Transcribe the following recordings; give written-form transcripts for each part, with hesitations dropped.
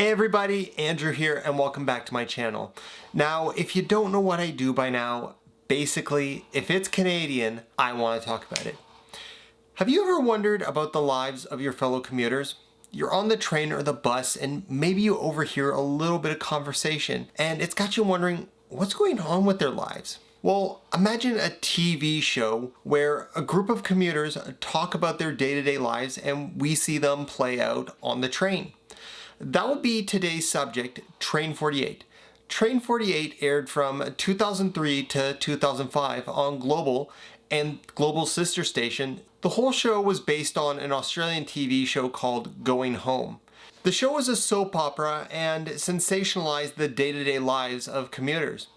Hey everybody, Andrew here and welcome back to my channel. Now, if you don't know what I do by now, basically, if it's Canadian, I want to talk about it. Have you ever wondered about the lives of your fellow commuters? You're on the train or the bus and maybe you overhear a little bit of conversation and it's got you wondering what's going on with their lives. Well, imagine a TV show where a group of commuters talk about their day-to-day lives and we see them play out on the train. That would be today's subject, Train 48. Train 48 aired from 2003 to 2005 on Global and Global's sister station. The whole show was based on an Australian TV show called Going Home. The show was a soap opera and sensationalized the day-to-day lives of commuters.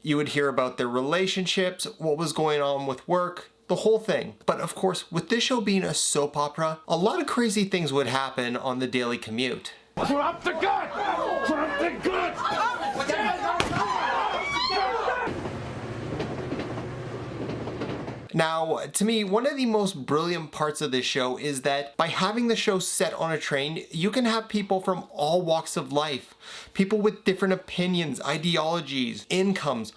You would hear about their relationships, what was going on with work, the whole thing. But of course, with this show being a soap opera, a lot of crazy things would happen on the daily commute. Drop the gun! Drop the gun! Now, to me, one of the most brilliant parts of this show is that by having the show set on a train, you can have people from all walks of life, people with different opinions, ideologies, incomes,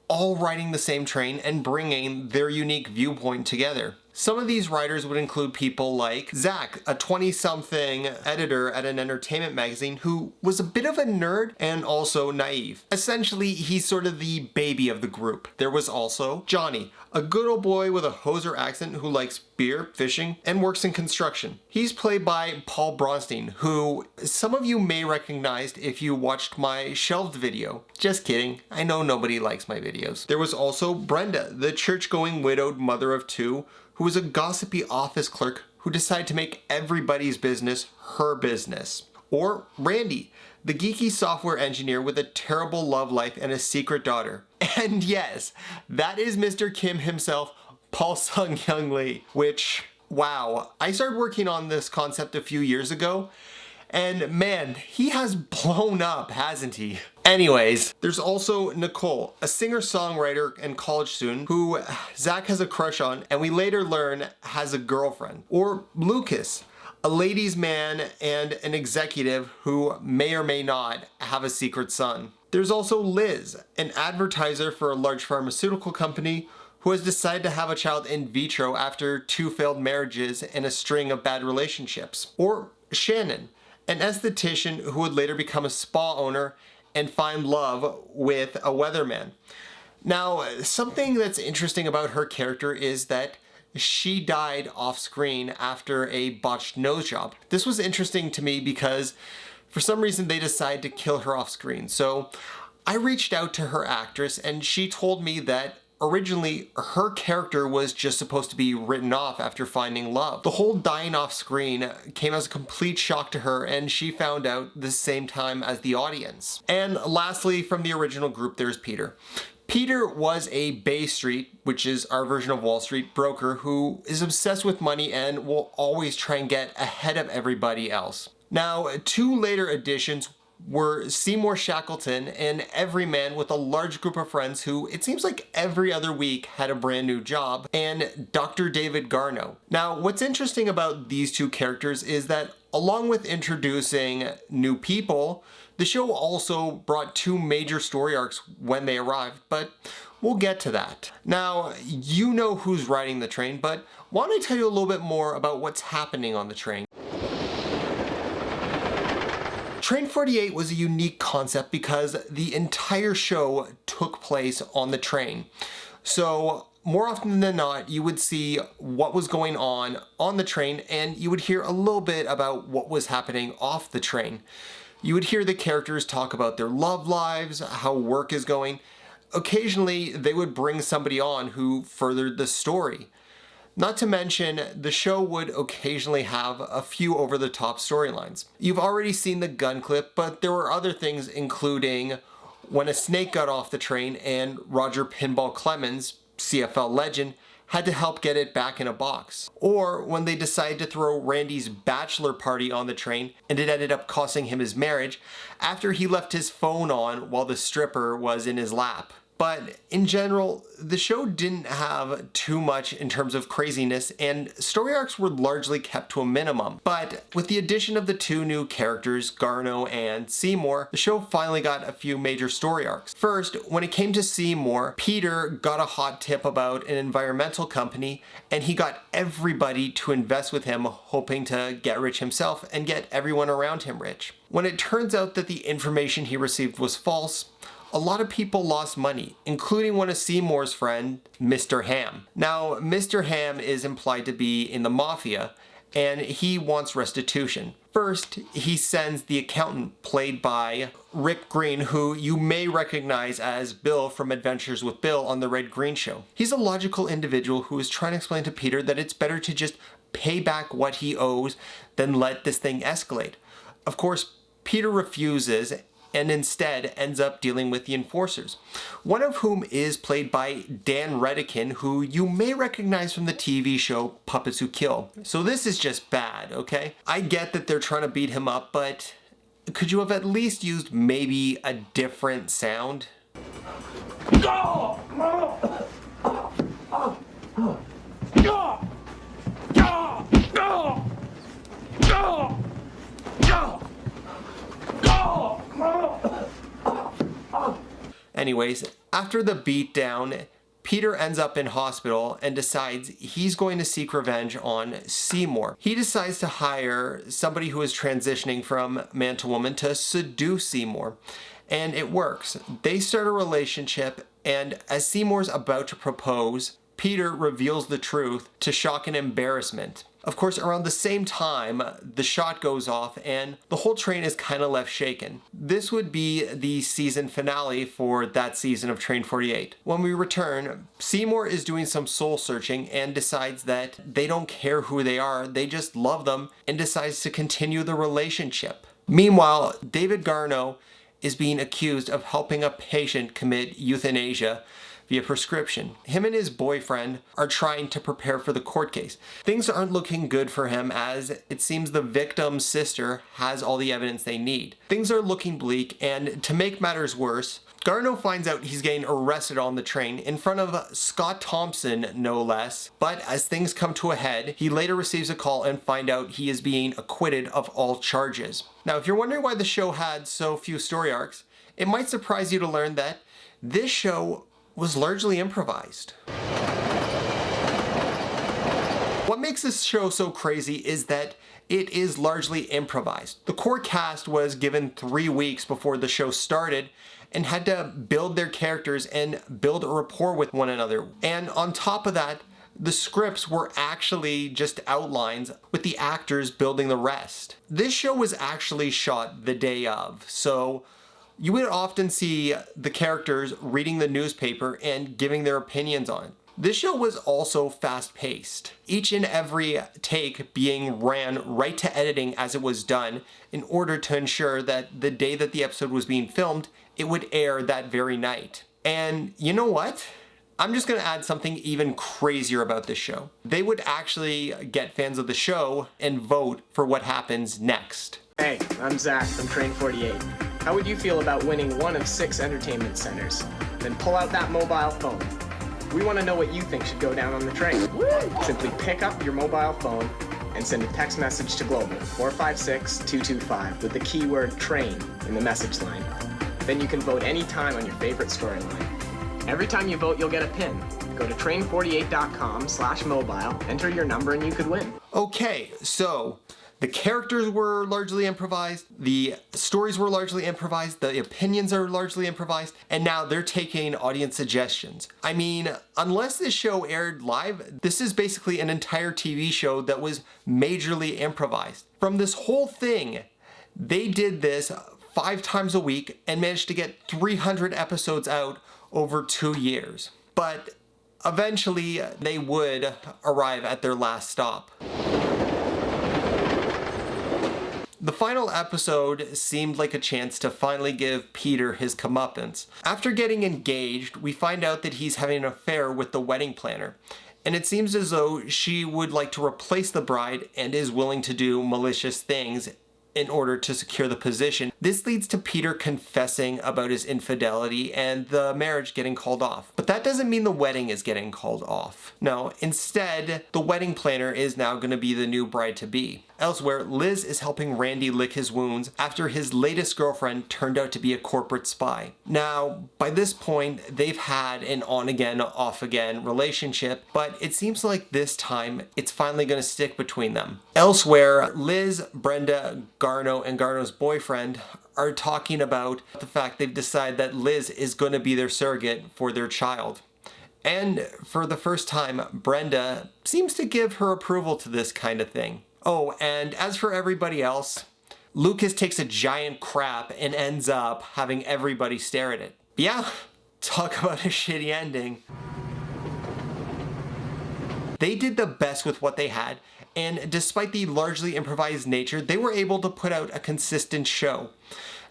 all riding the same train and bringing their unique viewpoint together. Some of these writers would include people like Zach, a 20-something editor at an entertainment magazine who was a bit of a nerd and also naive. Essentially, he's sort of the baby of the group. There was also Johnny, a good old boy with a hoser accent who likes beer, fishing, and works in construction. He's played by Paul Bronstein, who some of you may recognize if you watched my shelved video. Just kidding, I know nobody likes my videos. There was also Brenda, the church-going widowed mother of two, who was a gossipy office clerk who decided to make everybody's business her business. Or Randy, the geeky software engineer with a terrible love life and a secret daughter. And yes, that is Mr. Kim himself, Paul Sung-Hyung Lee, which, wow, I started working on this concept a few years ago, and man, he has blown up, hasn't he? Anyways, there's also Nicole, a singer-songwriter and college student who Zach has a crush on and we later learn has a girlfriend. Or Lucas, a ladies' man and an executive who may or may not have a secret son. There's also Liz, an advertiser for a large pharmaceutical company who has decided to have a child in vitro after 2 failed marriages and a string of bad relationships. Or Shannon, an esthetician who would later become a spa owner and find love with a weatherman. Now, something that's interesting about her character is that she died off screen after a botched nose job. This was interesting to me because for some reason they decided to kill her off screen. So I reached out to her actress and she told me that originally, her character was just supposed to be written off after finding love. The whole dying off screen came as a complete shock to her and she found out the same time as the audience. And lastly, from the original group, there's Peter. Peter was a Bay Street, which is our version of Wall Street, broker who is obsessed with money and will always try and get ahead of everybody else. Now, 2 later additions were Seymour Shackleton, an everyman with a large group of friends who it seems like every other week had a brand new job, and Dr. David Garno. Now, what's interesting about these 2 characters is that along with introducing new people, the show also brought 2 major story arcs when they arrived, but we'll get to that. Now, you know who's riding the train, but why don't I tell you a little bit more about what's happening on the train? Train 48 was a unique concept because the entire show took place on the train. So more often than not, you would see what was going on the train and you would hear a little bit about what was happening off the train. You would hear the characters talk about their love lives, how work is going. Occasionally, they would bring somebody on who furthered the story. Not to mention, the show would occasionally have a few over-the-top storylines. You've already seen the gun clip, but there were other things including when a snake got off the train and Roger Pinball Clemens, CFL legend, had to help get it back in a box. Or when they decided to throw Randy's bachelor party on the train and it ended up costing him his marriage after he left his phone on while the stripper was in his lap. But in general, the show didn't have too much in terms of craziness, and story arcs were largely kept to a minimum. But with the addition of the two new characters, Garno and Seymour, the show finally got a few major story arcs. First, when it came to Seymour, Peter got a hot tip about an environmental company, and he got everybody to invest with him, hoping to get rich himself and get everyone around him rich. When it turns out that the information he received was false, a lot of people lost money, including one of Seymour's friend, Mr. Ham. Now, Mr. Ham is implied to be in the mafia, and he wants restitution. First, he sends the accountant, played by Rick Green, who you may recognize as Bill from Adventures with Bill on The Red Green Show. He's a logical individual who is trying to explain to Peter that it's better to just pay back what he owes than let this thing escalate. Of course, Peter refuses and instead ends up dealing with the enforcers, one of whom is played by Dan Redican, who you may recognize from the TV show Puppets Who Kill. So this is just bad, okay? I get that they're trying to beat him up, but could you have at least used maybe a different sound? Anyways, after the beatdown, Peter ends up in hospital and decides he's going to seek revenge on Seymour. He decides to hire somebody who is transitioning from man to woman to seduce Seymour. And it works. They start a relationship, and as Seymour's about to propose, Peter reveals the truth to shock and embarrassment. Of course, around the same time, the shot goes off and the whole train is kind of left shaken. This would be the season finale for that season of Train 48. When we return, Seymour is doing some soul searching and decides that they don't care who they are, they just love them, and decides to continue the relationship. Meanwhile, David Garno is being accused of helping a patient commit euthanasia via prescription. Him and his boyfriend are trying to prepare for the court case. Things aren't looking good for him, as it seems the victim's sister has all the evidence they need. Things are looking bleak, and to make matters worse, Garno finds out he's getting arrested on the train in front of Scott Thompson, no less. But as things come to a head, he later receives a call and find out he is being acquitted of all charges. Now, if you're wondering why the show had so few story arcs, it might surprise you to learn that this show was largely improvised. What makes this show so crazy is that it is largely improvised. The core cast was given 3 weeks before the show started and had to build their characters and build a rapport with one another. And on top of that, the scripts were actually just outlines with the actors building the rest. This show was actually shot the day of, so you would often see the characters reading the newspaper and giving their opinions on it. This show was also fast-paced, each and every take being ran right to editing as it was done in order to ensure that the day that the episode was being filmed, it would air that very night. And you know what? I'm just gonna add something even crazier about this show. They would actually get fans of the show and vote for what happens next. Hey, I'm Zach from Train 48. How would you feel about winning one of 6 entertainment centers? Then pull out that mobile phone. We want to know what you think should go down on the train. Simply pick up your mobile phone and send a text message to Global 456-225 with the keyword train in the message line. Then you can vote anytime on your favorite storyline. Every time you vote, you'll get a pin. Go to train48.com/mobile, enter your number, and you could win. Okay, so the characters were largely improvised, the stories were largely improvised, the opinions are largely improvised, and now they're taking audience suggestions. I mean, unless this show aired live, this is basically an entire TV show that was majorly improvised. From this whole thing, they did this 5 times a week and managed to get 300 episodes out over 2 years. But eventually, they would arrive at their last stop. The final episode seemed like a chance to finally give Peter his comeuppance. After getting engaged, we find out that he's having an affair with the wedding planner, and it seems as though she would like to replace the bride and is willing to do malicious things in order to secure the position. This leads to Peter confessing about his infidelity and the marriage getting called off. But that doesn't mean the wedding is getting called off. No, instead, the wedding planner is now going to be the new bride-to-be. Elsewhere, Liz is helping Randy lick his wounds after his latest girlfriend turned out to be a corporate spy. Now, by this point, they've had an on-again, off-again relationship, but it seems like this time it's finally going to stick between them. Elsewhere, Liz, Brenda, Garno, and Garno's boyfriend are talking about the fact they've decided that Liz is going to be their surrogate for their child. And for the first time, Brenda seems to give her approval to this kind of thing. Oh, and as for everybody else, Lucas takes a giant crap and ends up having everybody stare at it. Yeah, talk about a shitty ending. They did the best with what they had, and despite the largely improvised nature, they were able to put out a consistent show.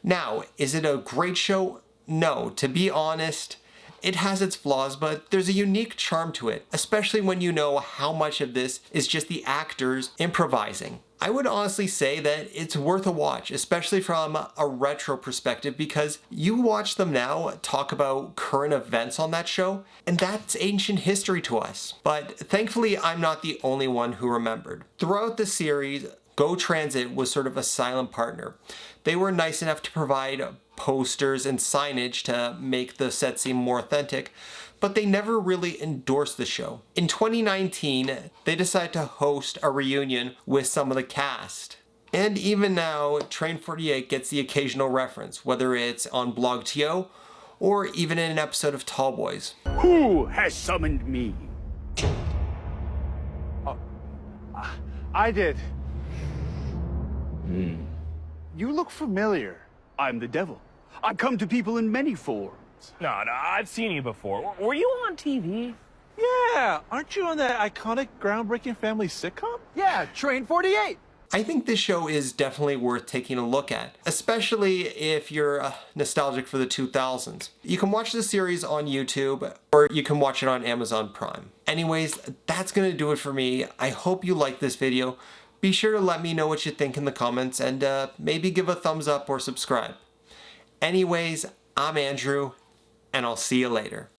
Now, is it a great show? No, to be honest, it has its flaws, but there's a unique charm to it, especially when you know how much of this is just the actors improvising. I would honestly say that it's worth a watch, especially from a retro perspective, because you watch them now talk about current events on that show, and that's ancient history to us. But thankfully, I'm not the only one who remembered. Throughout the series, Go Transit was sort of a silent partner. They were nice enough to provide posters and signage to make the set seem more authentic, but they never really endorsed the show. In 2019, they decided to host a reunion with some of the cast. And even now, Train 48 gets the occasional reference, whether it's on BlogTO or even in an episode of Tall Boys. Who has summoned me? I did. You look familiar. I'm the devil. I come to people in many forms. No, I've seen you before. Were you on TV? Yeah, aren't you on that iconic, groundbreaking family sitcom? Yeah, Train 48. I think this show is definitely worth taking a look at, especially if you're nostalgic for the 2000s. You can watch the series on YouTube, or you can watch it on Amazon Prime. Anyways, that's gonna do it for me. I hope you liked this video. Be sure to let me know what you think in the comments, and maybe give a thumbs up or subscribe. Anyways, I'm Andrew, and I'll see you later.